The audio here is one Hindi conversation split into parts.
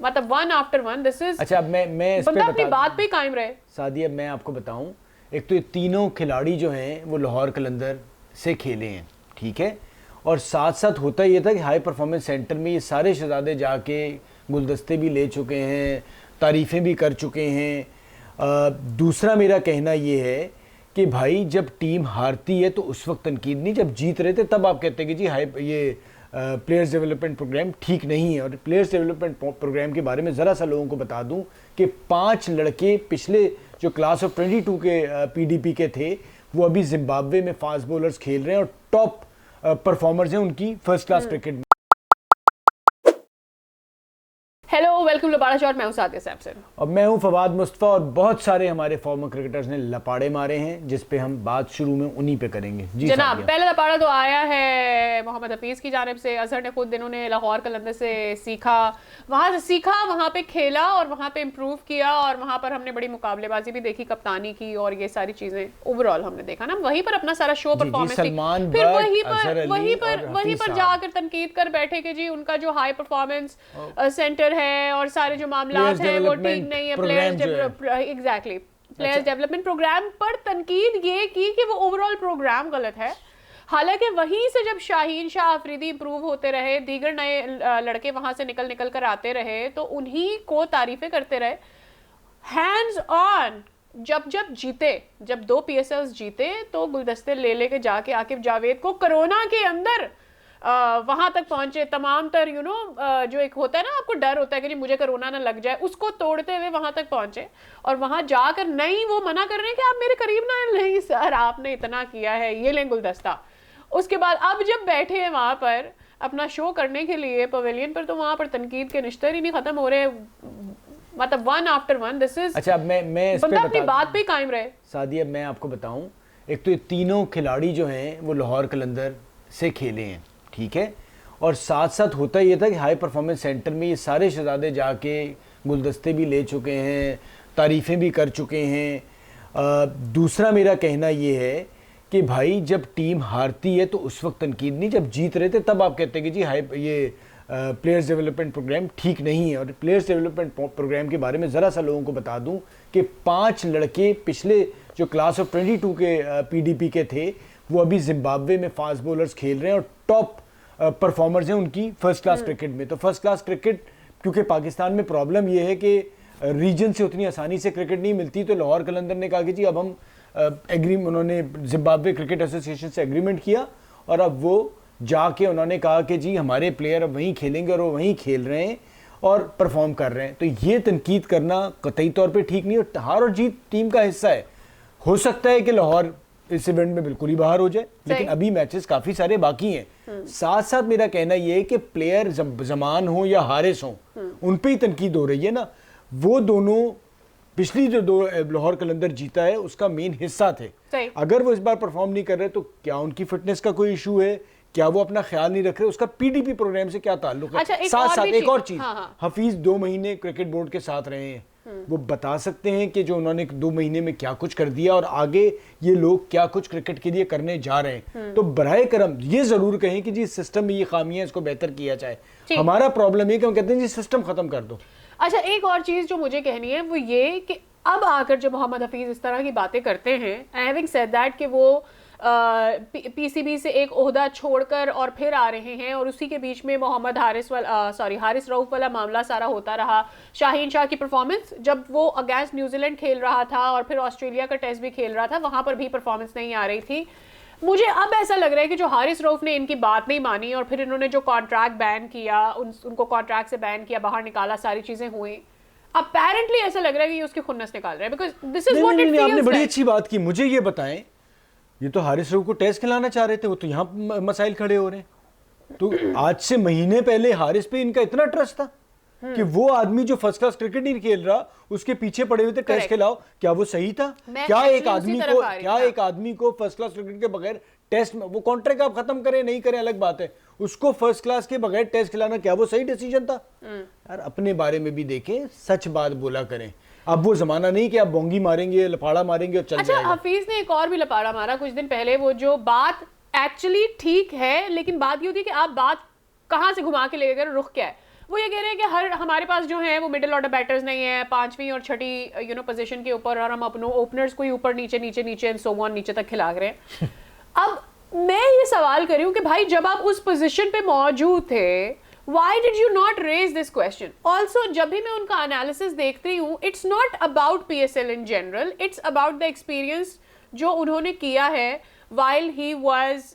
मतलब one after one this is. अच्छा, अब मैं इस पे बंदा अपनी बात पे कायम रहे। सादिया, मैं आपको बताऊं, एक तो ये तीनों खिलाड़ी जो हैं वो लाहौर कलंदर से खेले हैं, ठीक है, और साथ साथ होता ये था कि हाई परफॉर्मेंस सेंटर में ये सारे शहजादे जाके गुलदस्ते भी ले चुके हैं, तारीफ़ें भी कर चुके हैं। दूसरा मेरा कहना ये है कि भाई जब टीम हारती है तो उस वक्त तनकीद नहीं, जब जीत रहे थे तब आप कहते हैं कि जी हाई ये प्लेयर्स डेवलपमेंट प्रोग्राम ठीक नहीं है। और प्लेयर्स डेवलपमेंट प्रोग्राम के बारे में ज़रा सा लोगों को बता दूं कि 5 लड़के पिछले जो क्लास ऑफ 22 के पीडीपी के थे वो अभी जिम्बाब्वे में फास्ट बॉलर्स खेल रहे हैं और टॉप परफॉर्मर्स हैं उनकी फर्स्ट क्लास क्रिकेट में। Hello, welcome Lapada shot. मैं हूं सादिया सैमसन और मैं हूं फवाद मुस्तफा। और बहुत सारे हमारे फॉर्मर क्रिकेटर्स ने लपाड़े मारे हैं जिस पे हम बात शुरू में उन्हीं पे करेंगे। जी जनाब, पहला लपाड़ा तो आया है मोहम्मद हफीज की जानिब से। अजहर ने खुद इन्होंने लाहौर कलंदर से सीखा, वहां पे खेला और वहां पे इम्प्रूव किया और वहां पर हमने बड़ी मुकाबलेबाजी भी देखी, कप्तानी की और ये सारी चीजें ओवरऑल हमने देखा ना। वहीं पर अपना सारा शो परफॉर्मेंस, फिर वहीं पर जाकर तनकीद कर बैठे कि जी उनका जो हाई परफॉर्मेंस सेंटर है और सारे जो मामलात हैं वो ठीक नहीं है। प्लेयर्स डेवलपमेंट प्रोग्राम पर तनकीद ये की कि वो ओवरऑल प्रोग्राम गलत है। हालांकि वहीं से जब शाहीन शाह अफरीदी इंप्रूव होते रहे, दीगर नए लड़के वहां से निकल कर आते रहे तो उन्हीं को तारीफें करते रहे। हैंड्स ऑन जब जीते, जब 2 PSLs जीते तो गुलदस्ते ले के जाके आकिब जावेद को कोरोना के अंदर वहां तक पहुंचे। तमाम तर जो एक होता है ना, आपको डर होता है कि जी मुझे कोरोना ना लग जाए, उसको तोड़ते हुए वहां तक पहुंचे और वहां जाकर नहीं वो मना कर रहे हैं कि आप मेरे करीब ना, नहीं सर आपने इतना किया है, ये लें गुलदस्ता। उसके बाद अब जब बैठे हैं वहां पर अपना शो करने के लिए पवेलियन पर, तो वहां पर तनकीद के निश्तर ही नहीं खत्म हो रहे, मतलब one after one this is. अच्छा, अब मैं इस पे बंदा अपनी बात पे कायम रहे। सादिया, मैं आपको बताऊं, एक तो ये तीनों खिलाड़ी जो हैं वो लाहौर कलंदर से खेले हैं, ठीक है, और साथ साथ होता ये था कि हाई परफॉर्मेंस सेंटर में ये सारे शहजादे जाके गुलदस्ते भी ले चुके हैं, तारीफ़ें भी कर चुके हैं। दूसरा मेरा कहना ये है कि भाई जब टीम हारती है तो उस वक्त तनकीद नहीं, जब जीत रहे थे तब आप कहते हैं कि जी हाई ये प्लेयर्स डेवलपमेंट प्रोग्राम ठीक नहीं है। और प्लेयर्स डेवलपमेंट प्रोग्राम के बारे में ज़रा सा लोगों को बता दूं कि 5 लड़के पिछले जो क्लास ऑफ 22 के पीडीपी के थे वो अभी जिम्बाब्वे में फास्ट बॉलर्स खेल रहे हैं और टॉप परफॉर्मर्स हैं उनकी फर्स्ट क्लास क्रिकेट में। तो फर्स्ट क्लास क्रिकेट, क्योंकि पाकिस्तान में प्रॉब्लम ये है कि रीजन से उतनी आसानी से क्रिकेट नहीं मिलती, तो लाहौर कलंदर ने कहा कि जी अब हम उन्होंने जिम्बाब्वे क्रिकेट एसोसिएशन से एग्रीमेंट किया और अब वो जाके उन्होंने कहा कि जी हमारे प्लेयर अब वहीं खेलेंगे और वो वहीं खेल रहे हैं और परफॉर्म कर रहे हैं। तो ये तनकीद करना कतई तौर पे ठीक नहीं, और हार और जीत टीम का हिस्सा है। हो सकता है कि लाहौर इस इवेंट में बिल्कुल ही बाहर हो जाए, लेकिन अभी मैचेस काफ़ी सारे बाकी हैं। साथ साथ मेरा कहना ये है कि प्लेयर जमान हो या हारिस हो, उन पे ही तनकीद हो रही है ना। वो दोनों पिछली जो 2 लाहौर कलंदर जीता है उसका मेन हिस्सा थे। अगर वो इस बार परफॉर्म नहीं कर रहे तो क्या उनकी फिटनेस का कोई इशू है, क्या वो अपना ख्याल नहीं रख रहे, उसका पीडीपी प्रोग्राम से क्या ताल्लुक है? अच्छा, साथ साथ एक और चीज, हफीज 2 महीने क्रिकेट बोर्ड के साथ रहे हैं, वो बता सकते हैं कि जो उन्होंने 2 महीने में क्या कुछ कर दिया और आगे ये लोग क्या कुछ क्रिकेट के लिए करने जा रहे हैं। तो बराए करम ये जरूर कहें कि जी सिस्टम में ये खामियां, इसको बेहतर किया जाए। हमारा प्रॉब्लम ये कि हम कहते हैं जी सिस्टम खत्म कर दो। अच्छा, एक और चीज जो मुझे कहनी है वो ये कि अब आकर जो मोहम्मद हफीज इस तरह की बातें करते हैं, हैविंग सेड दैट कि वो पीसीबी से एक ओहदा छोड़कर और फिर आ रहे हैं और उसी के बीच में मोहम्मद हारिस रऊफ वाला मामला सारा होता रहा। शाहीन शाह की परफॉर्मेंस जब वो अगेंस्ट न्यूजीलैंड खेल रहा था और फिर ऑस्ट्रेलिया का टेस्ट भी खेल रहा था, वहां पर भी परफॉर्मेंस नहीं आ रही थी। मुझे अब ऐसा लग रहा है कि जो हारिस रऊफ ने इनकी बात नहीं मानी और फिर इन्होंने जो कॉन्ट्रैक्ट बैन किया, उनको कॉन्ट्रैक्ट से बैन किया, बाहर निकाला, सारी चीजें हुई। अपेरेंटली ऐसा लग रहा है कि ये उसकी खुन्नस निकाल रहा है, because this is what it feels. आपने बड़ी अच्छी बात की। मुझे ये बताएं, ये तो हारिस रऊफ को टेस्ट खिलाना चाह रहे थे, वो तो यहाँ मसाइल खड़े हो रहे हैं। तो आज से महीने पहले हारिस पे इनका इतना ट्रस्ट था कि वो आदमी जो फर्स्ट क्लास क्रिकेट नहीं खेल रहा उसके पीछे पड़े हुए थे, टेस्ट खिलाओ। क्या वो सही था? क्या एक आदमी को फर्स्ट क्लास क्रिकेट के बगैर टेस्ट में, वो कॉन्ट्रैक्ट आप खत्म करें नहीं करें अलग बात है, उसको फर्स्ट क्लास के बगैर टेस्ट खिलाना, क्या वो सही डिसीजन था? यार अपने बारे में भी देखें, सच बात बोला करें। अब वो जमाना नहीं कि आप बोंगी मारेंगे, लपाड़ा मारेंगे और चल जाएगा। हफीज ने एक और भी लपाड़ा मारा कुछ दिन पहले। वो जो बात एक्चुअली ठीक है, लेकिन बात ये होती है कि आप बात कहां से घुमा के ले गए, रुख क्या है। वो ये कह रहे हैं कि हमारे पास जो है वो मिडिल ऑर्डर बैटर्स नहीं है, 5वीं और 6ठी पोजीशन के ऊपर, और हम अपनों ओपनर्स को ही ऊपर नीचे नीचे नीचे एंड सो ऑन नीचे तक खिला रहे हैं। अब मैं ये सवाल कर रही हूँ कि भाई जब आप उस पोजीशन पे मौजूद थे, why did you not raise this question? Also, जब भी मैं उनका एनालिसिस देखती हूँ, it's not about PSL in general, it's about the experience जो उन्होंने किया है while he was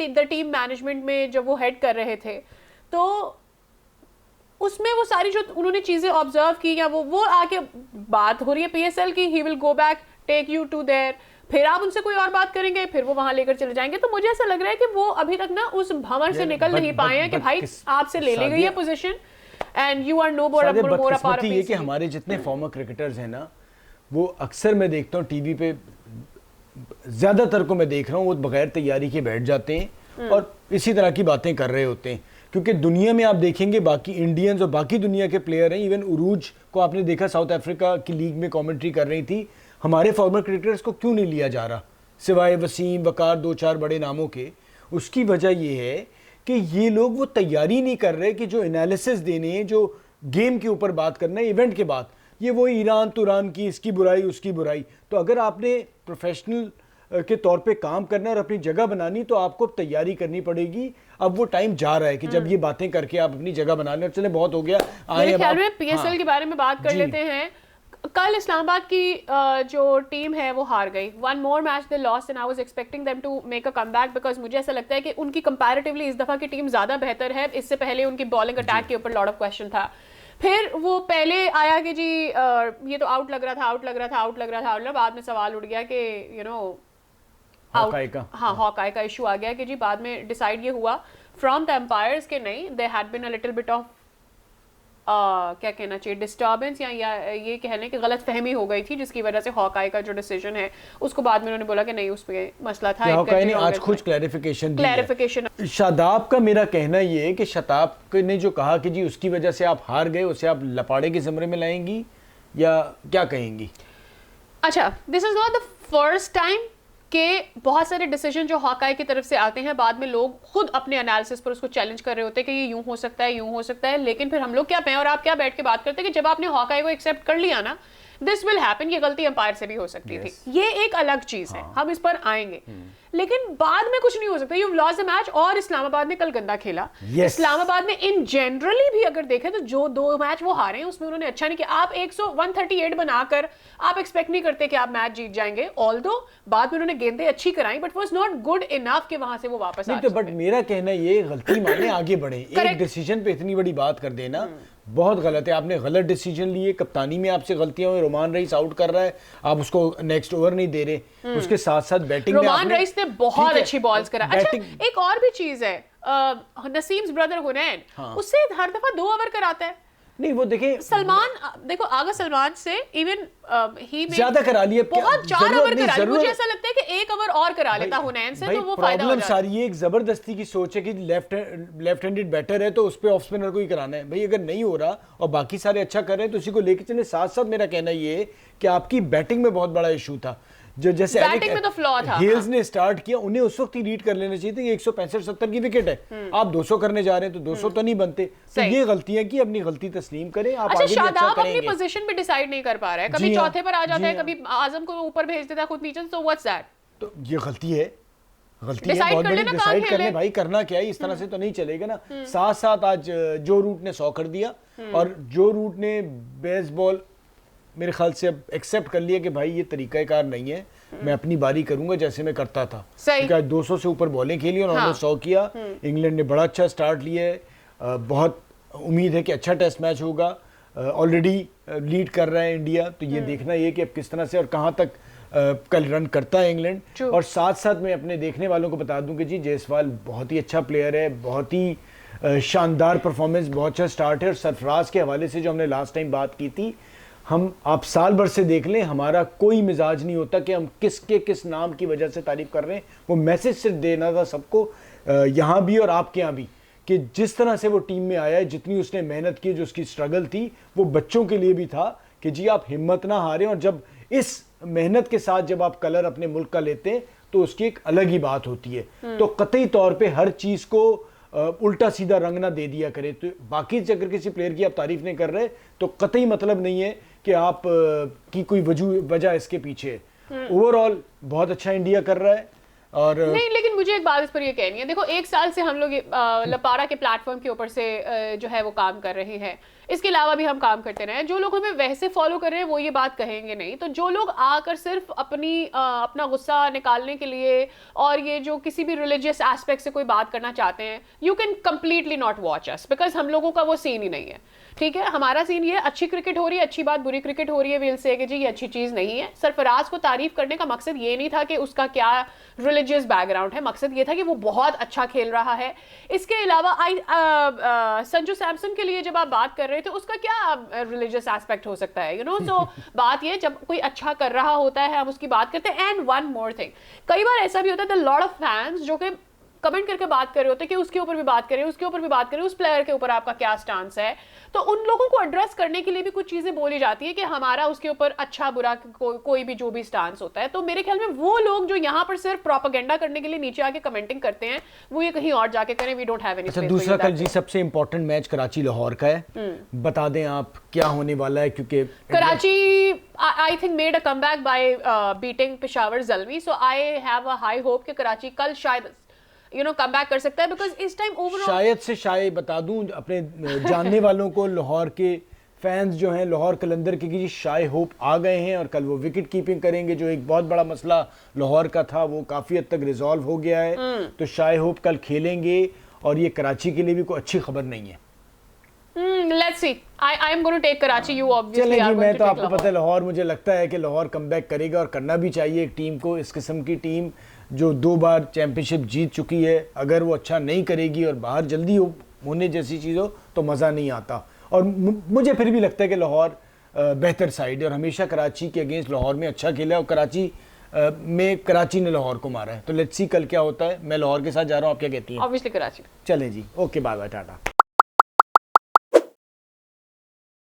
the team management में जब वो हेड कर रहे थे। तो उसमें वो सारी जो उन्होंने चीज़ें ऑब्जर्व की, या वो आके बात हो रही है PSL की, he will go back take you to there, फिर आप उनसे कोई और बात करेंगे, फिर वो वहां लेकर चले जाएंगे। तो मुझे ऐसा लग रहा है कि वो अभी तक ना उस भंवर से निकल नहीं पाए हैं कि भाई आपसे ले ली गई है position and you are no more a part of ये कि हमारे जितने फॉर्मर क्रिकेटर्स हैं ना, वो अक्सर मैं देखता हूँ टीवी पे, ज्यादातर को मैं देख रहा हूँ वो बगैर तैयारी के बैठ जाते हैं और इसी तरह की बातें कर रहे होते हैं। क्योंकि दुनिया में आप देखेंगे बाकी इंडियंस और बाकी दुनिया के प्लेयर हैं, इवन उरूज को आपने देखा साउथ अफ्रीका की लीग में कमेंट्री कर रही थी, हमारे फॉर्मर क्रिकेटर्स को क्यों नहीं लिया जा रहा सिवाय वसीम वकार 2-4 बड़े नामों के। उसकी वजह यह है कि ये लोग वो तैयारी नहीं कर रहे कि जो एनालिसिस देने हैं, जो गेम के ऊपर बात करना है इवेंट के बाद, ये वो ईरान तुरान की इसकी बुराई उसकी बुराई। तो अगर आपने प्रोफेशनल के तौर पे काम करना है और अपनी जगह बनानी, तो आपको तैयारी करनी पड़ेगी। अब वो टाइम जा रहा है कि जब ये बातें करके आप अपनी जगह बना लें। और चले बहुत हो गया, मेरे ख्याल में PSL के बारे में बात कर लेते हैं। कल इस्लामाबाद की जो टीम है वो हार गई, one more match they lost and I was expecting them to make a comeback, because मुझे ऐसा लगता है कि उनकी कंपैरेटिवली इस दफा की टीम ज्यादा बेहतर है। इससे पहले उनकी बॉलिंग अटैक के ऊपर लॉट ऑफ क्वेश्चन था। फिर वो पहले आया कि जी ये तो आउट लग रहा था, बाद में सवाल उठ गया कि हॉकाई का इशू आ गया कि जी बाद में डिसाइड ये हुआ फ्रॉम द एम्पायर्स के नहीं, they had been a little bit of क्या कहना चाहिए डिस्टर्बेंस, या ये कहने की गलत फहमी हो गई थी, जिसकी वजह से हॉकाई का जो डिसीजन है उसको बाद में उन्होंने बोला कि नहीं उस पे मसला था। हॉकाई ने आज कुछ क्लैरिफिकेशन। शादाब का मेरा कहना ये है कि शादाब ने जो कहा कि जी उसकी वजह से आप हार गए, उसे आप लपाड़े के ज़मरे में लाएंगी या क्या कहेंगी? अच्छा, this is not the first time कि बहुत सारे डिसीजन जो हॉकाई की तरफ से आते हैं, बाद में लोग खुद अपने एनालिसिस पर उसको चैलेंज कर रहे होते हैं कि ये यूं हो सकता है, लेकिन फिर हम लोग क्या, मैं और आप क्या बैठ के बात करते हैं कि जब आपने हॉकाई को एक्सेप्ट कर लिया ना, दिस विल हैपन, ये गलती अंपायर से भी हो सकती थी, ये एक अलग चीज है, हम इस पर आएंगे। लेकिन बाद में कुछ नहीं हो सकता। यू लॉस्ट द मैच, और इस्लामाबाद ने कल गंदा खेला। इस्लामाबाद ने इन जनरली भी अगर देखें तो जो 2 मैच वो हारे हैं उसमें उन्होंने अच्छा नहीं किया। आप 138 बनाकर आप एक्सपेक्ट नहीं करते कि आप मैच जीत जाएंगे, ऑल्दो बाद में उन्होंने गेंदें अच्छी कराई, but was not good enough कि वहां से वो वापस आ। बट मेरा कहना ये, गलती माने आगे बढ़े, एक डिसीजन पे इतनी बड़ी बात कर देना बहुत गलत है। आपने गलत डिसीजन लिए, कप्तानी में आपसे गलतियां हुई, रोमान रईस आउट कर रहा है, आप उसको नेक्स्ट ओवर नहीं दे रहे, उसके साथ साथ बैटिंग में रोमान रईस ने बहुत अच्छी बॉल्स करा। अच्छा, एक और भी चीज है, नसीम्स ब्रदर हुनैन, उससे हर दफा 2 ओवर कराता है। नहीं वो देखें, सलमान देखो आगा सलमान से इवन ही ज्यादा करा लिए, बहुत 4 ओवर करा लिए। मुझे ऐसा लगता है कि 1 ओवर और करा लेता हुनैन से तो वो फायदा हो जाता। प्रॉब्लम सारी एक जबरदस्ती की सोच है कि लेफ्ट हैंडेड बैटर है तो उस पे ऑफ स्पिनर को ही कराना है। भाई अगर नहीं हो रहा और बाकी सारे अच्छा कर रहे हैं तो उसी को लेके चले। साथ साथ मेरा कहना ये है कि आपकी बैटिंग में बहुत बड़ा इशू था, जो जैसे बैटिंग में तो फ्लॉ था। हेल्स ने स्टार्ट किया, उन्हें उस वक्त ही लीड कर लेना चाहिए था कि 165-70 की विकेट है, आप 200 करने जा रहे हैं तो 200 तो नहीं बनते। तो ये गलतियां की, अपनी गलती तस्लीम करें, आप आगे भी अच्छा करेंगे। अपनी पोजीशन भी डिसाइड नहीं कर पा रहा है, कभी चौथे पर आ जाता है, कभी आजम को ऊपर भेज देता है, खुद नीचे। तो व्हाट्स दैट? तो ये गलती है, गलती है बहुत बड़ी। डिसाइड करने भाई करना क्या है, इस तरह से तो नहीं चलेगा ना। साथ साथ आज जो रूट ने 100 कर दिया, और जो रूट ने बेसबॉल मेरे ख्याल से अब एक्सेप्ट कर लिया कि भाई ये तरीकाकार नहीं है, मैं अपनी बारी करूंगा जैसे मैं करता था। क्योंकि आज 200 से ऊपर बॉलिंग खेली और उन्होंने 100 किया। इंग्लैंड ने बड़ा अच्छा स्टार्ट लिया है, बहुत उम्मीद है कि अच्छा टेस्ट मैच होगा। ऑलरेडी लीड कर रहा है इंडिया, तो ये देखना ये कि अब किस तरह से और कहाँ तक कल रन करता है इंग्लैंड। और साथ साथ मैं अपने देखने वालों को बता दूं कि जी जायसवाल बहुत ही अच्छा प्लेयर है, बहुत ही शानदार परफॉर्मेंस, बहुत अच्छा स्टार्ट है। और सरफराज के हवाले से जो हमने लास्ट टाइम बात की थी, हम आप साल भर से देख लें, हमारा कोई मिजाज नहीं होता कि हम किस नाम की वजह से तारीफ कर रहे हैं। वो मैसेज सिर्फ देना था सबको, यहाँ भी और आपके यहाँ भी, कि जिस तरह से वो टीम में आया है, जितनी उसने मेहनत की, जो उसकी स्ट्रगल थी, वो बच्चों के लिए भी था कि जी आप हिम्मत ना हारें। और जब इस मेहनत के साथ जब आप कलर अपने मुल्क का लेते हैं तो उसकी एक अलग ही बात होती है। तो कतई तौर पे हर चीज़ को उल्टा सीधा रंग ना दे दिया करे। तो बाकी अगर किसी प्लेयर की आप तारीफ नहीं कर रहे तो कतई मतलब नहीं है कि आप की कोई वजह इसके पीछे। ओवरऑल बहुत अच्छा इंडिया कर रहा है। और नहीं, लेकिन मुझे एक बात इस पर ये कहनी है, देखो 1 साल से हम लोग लपारा के प्लेटफॉर्म के ऊपर से जो है वो काम कर रहे हैं, इसके अलावा भी हम काम करते रहे। जो लोग हमें वैसे फॉलो कर रहे हैं वो ये बात कहेंगे नहीं, तो जो लोग आकर सिर्फ अपना गुस्सा निकालने के लिए और ये जो किसी भी रिलीजियस एस्पेक्ट से कोई बात करना चाहते हैं, you can completely not watch us, because हम लोगों का वो सीन ही नहीं है। ठीक है, हमारा सीन ये अच्छी क्रिकेट हो रही है, अच्छी बात, बुरी क्रिकेट हो रही है, विल से कि जी ये अच्छी चीज नहीं है। सरफराज को तारीफ करने का मकसद ये नहीं था कि उसका क्या रिलीजियस बैकग्राउंड है, मकसद ये था कि वो बहुत अच्छा खेल रहा है। इसके अलावा संजू सैमसन के लिए जब आप बात कर रहे थे, उसका क्या रिलीजियस एस्पेक्ट हो सकता है, यू नो। सो बात ये, जब कोई अच्छा कर रहा होता है हम उसकी बात करते हैं। एंड वन मोर थिंग, कई बार ऐसा भी होता है लॉट ऑफ फैंस जो कि कमेंट करके बात कर रहे होते हैं कि उसके ऊपर भी बात करें, उसके ऊपर भी बात करें, उस प्लेयर के ऊपर आपका क्या स्टांस है। तो उन लोगों को एड्रेस करने के लिए भी कुछ चीजें बोली जाती है कि हमारा उसके ऊपर अच्छा बुरा कोई भी जो भी स्टांस होता है। तो मेरे ख्याल में वो लोग जो यहाँ पर सिर्फ प्रोपेगेंडा करने के लिए नीचे आके कमेंटिंग करते हैं, वो ये कहीं और जाके करें। We don't have any. अच्छा, दूसरा कल जी सबसे इंपॉर्टेंट मैच कराची लाहौर का है, बता दें आप क्या होने वाला है, क्योंकि Karachi I think made a comeback bye beating Peshawar Zalmi. So I have a high hope कि कराची कल शायद कम बैक कर सकता है, बिकॉज इस टाइम ओवरऑल शायद बता दूं अपने जानने वालों को, लाहौर के फैंस जो हैं लाहौर कलंदर के की शाय होप आ गए हैं और कल वो विकेट कीपिंग करेंगे, जो एक बहुत बड़ा मसला लाहौर का था वो काफ़ी हद तक रिजॉल्व हो गया है। तो शाय होप कल खेलेंगे और ये कराची के लिए भी कोई अच्छी खबर नहीं है। Let's see. I am going to take Karachi. You obviously चलें are जी, going मैं to तो take आपको Lahore. पता है लाहौर, मुझे लगता है कि लाहौर कमबैक करेगा और करना भी चाहिए एक टीम को। इस किस्म की टीम जो 2 बार चैंपियनशिप जीत चुकी है, अगर वो अच्छा नहीं करेगी और बाहर जल्दी होने जैसी चीज़ हो तो मज़ा नहीं आता। और मुझे फिर भी लगता है कि लाहौर बेहतर साइड है और हमेशा कराची के अगेंस्ट लाहौर में अच्छा खेला है और कराची ने लाहौर को मारा है। तो लेट्स सी कल क्या होता है। मैं लाहौर के साथ जा रहा हूँ, आप क्या कहती हैं? Obviously Karachi. चलें जी, ओके, बाय बाय, टाटा।